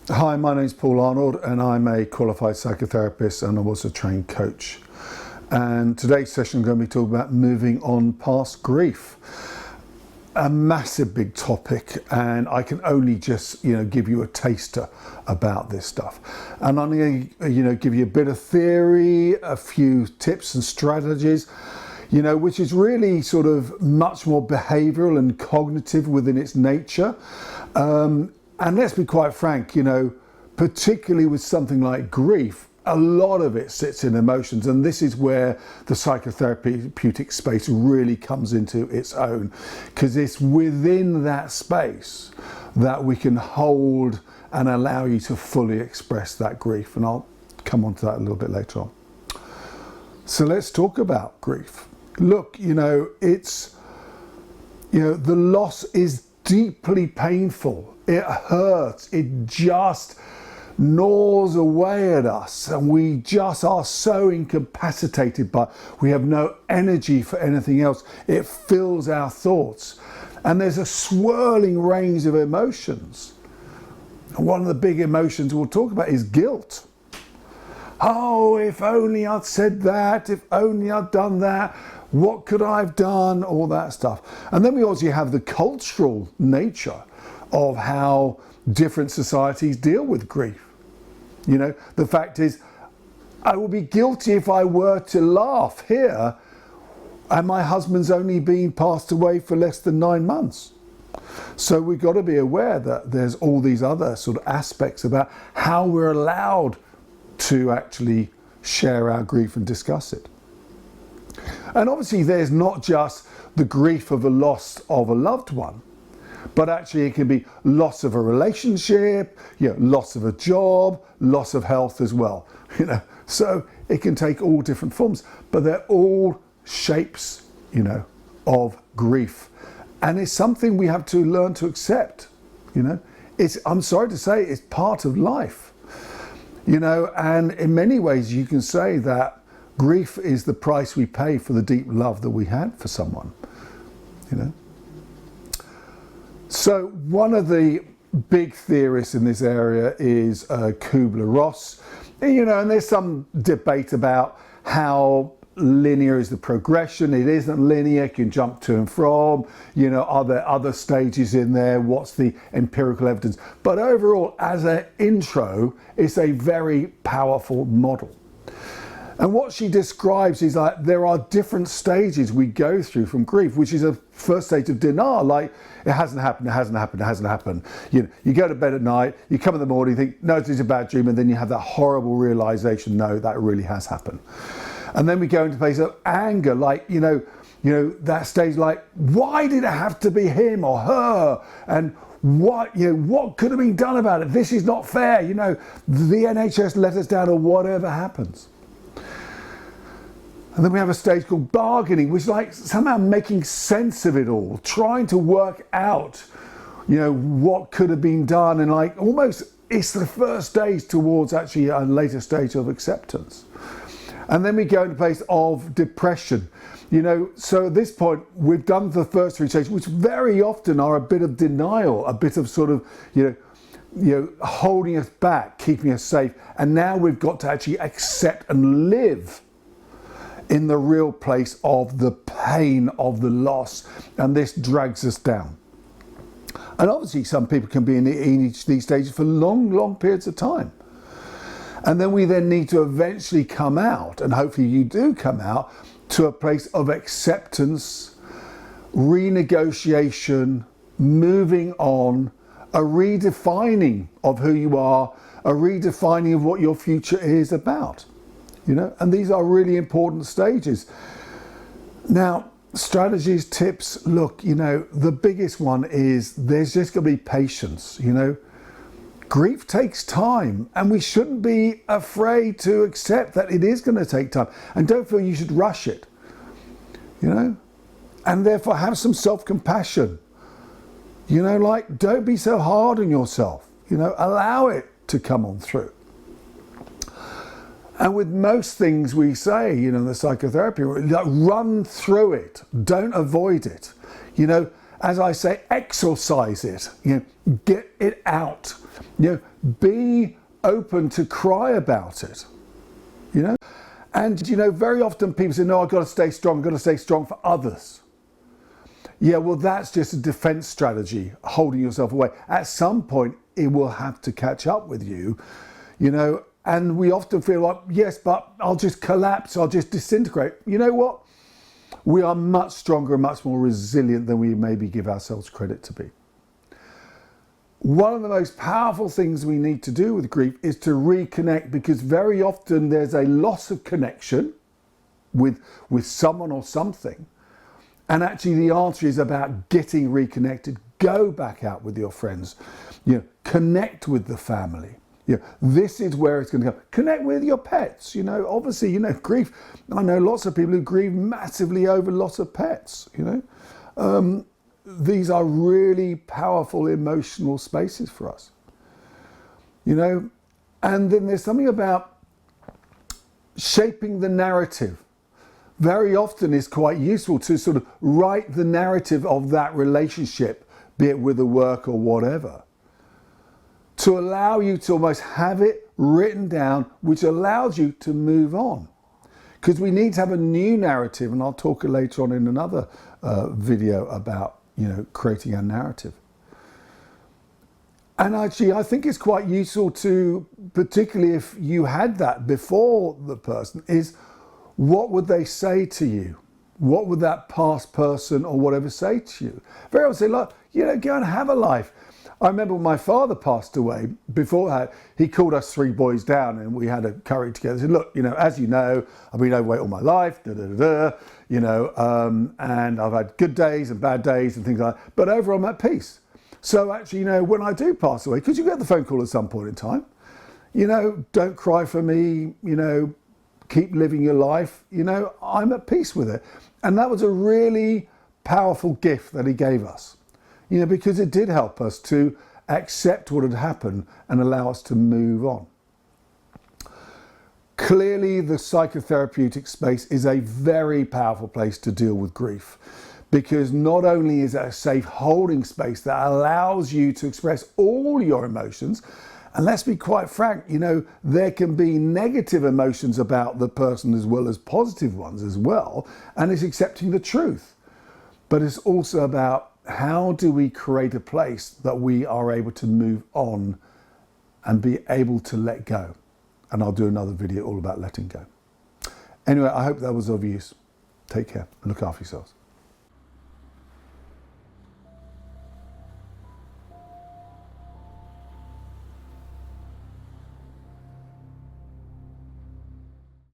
Hi, my name is Paul Arnold and I'm a qualified psychotherapist and I'm also a trained coach. And today's session I'm going to be talking about moving on past grief. A massive big topic, and I can only just give you a taster about this stuff. And I'm going to give you a bit of theory, a few tips and strategies, which is really sort of much more behavioral and cognitive within its nature. And let's be quite frank, particularly with something like grief, a lot of it sits in emotions, and this is where the psychotherapeutic space really comes into its own, because it's within that space that we can hold and allow you to fully express that grief. And I'll come on to that a little bit later on. So let's talk about grief. Look, it's, the loss is deeply painful. It hurts. It just gnaws away at us, and we just are so incapacitated, but we have no energy for anything else. It fills our thoughts, and there's a swirling range of emotions. And one of the big emotions we'll talk about is guilt. Oh, if only I'd said that, if only I'd done that, what could I have done, all that stuff. And then we also have the cultural nature of how different societies deal with grief. The fact is, I would be guilty if I were to laugh here and my husband's only been passed away for less than 9 months. So we've got to be aware that there's all these other sort of aspects about how we're allowed to actually share our grief and discuss it. And obviously there's not just the grief of the loss of a loved one, but actually it can be loss of a relationship, loss of a job, loss of health as well. So it can take all different forms, but they're all shapes, of grief. And it's something we have to learn to accept. I'm sorry to say, it's part of life. And in many ways you can say that grief is the price we pay for the deep love that we had for someone, So one of the big theorists in this area is Kubler-Ross, and there's some debate about how linear is the progression. It isn't linear, you can jump to and from, are there other stages in there, what's the empirical evidence? But overall, as an intro, it's a very powerful model. And what she describes is like there are different stages we go through from grief, which is a first stage of denial, like it hasn't happened, it hasn't happened, it hasn't happened. You go to bed at night, you come in the morning, you think, no, it's a bad dream, and then you have that horrible realization, no, that really has happened. And then we go into a place of anger, like, that stage, like, why did it have to be him or her? And what could have been done about it? This is not fair. The NHS let us down, or whatever happens. And then we have a stage called bargaining, which is like somehow making sense of it all, trying to work out, what could have been done. And like almost it's the first stage towards actually a later stage of acceptance. And then we go into a place of depression. So at this point, we've done the first 3 stages, which very often are a bit of denial, a bit of sort of, holding us back, keeping us safe. And now we've got to actually accept and live in the real place of the pain of the loss, and this drags us down. And obviously some people can be in each of these stages for long periods of time. And then we then need to eventually come out, and hopefully you do come out, to a place of acceptance, renegotiation, moving on, a redefining of who you are, a redefining of what your future is about. And these are really important stages. Now, strategies, tips, look, the biggest one is there's just going to be patience, Grief takes time, and we shouldn't be afraid to accept that it is going to take time. And don't feel you should rush it, And therefore have some self-compassion. Don't be so hard on yourself, allow it to come on through. And with most things we say, the psychotherapy, run through it, don't avoid it. As I say, exorcise it, get it out. Be open to cry about it, And, very often people say, no, I've got to stay strong, I've got to stay strong for others. Yeah, well, that's just a defense strategy, holding yourself away. At some point, it will have to catch up with you, and we often feel like, yes, but I'll just collapse, I'll just disintegrate. You know what? We are much stronger and much more resilient than we maybe give ourselves credit to be. One of the most powerful things we need to do with grief is to reconnect, because very often there's a loss of connection with someone or something. And actually the answer is about getting reconnected. Go back out with your friends, connect with the family. This is where it's going to go. Connect with your pets. Obviously, grief. I know lots of people who grieve massively over loss of pets. These are really powerful emotional spaces for us. And then there's something about shaping the narrative. Very often it's quite useful to sort of write the narrative of that relationship, be it with the work or whatever, to allow you to almost have it written down, which allows you to move on. Because we need to have a new narrative, and I'll talk later on in another video about, creating a narrative. And actually, I think it's quite useful to, particularly if you had that before the person, is what would they say to you? What would that past person or whatever say to you? Very often say, look, go and have a life. I remember when my father passed away, before that, he called us three boys down and we had a curry together. He said, look, as you know, I've been overweight all my life, and I've had good days and bad days and things like that, but overall I'm at peace. So actually, when I do pass away, because you get the phone call at some point in time, don't cry for me, keep living your life, I'm at peace with it. And that was a really powerful gift that he gave us, because it did help us to accept what had happened and allow us to move on. Clearly, the psychotherapeutic space is a very powerful place to deal with grief, because not only is it a safe holding space that allows you to express all your emotions, and let's be quite frank, there can be negative emotions about the person as well as positive ones as well, and it's accepting the truth. But it's also about how do we create a place that we are able to move on and be able to let go. And I'll do another video all about letting go. Anyway, I hope that was of use. Take care and look after yourselves.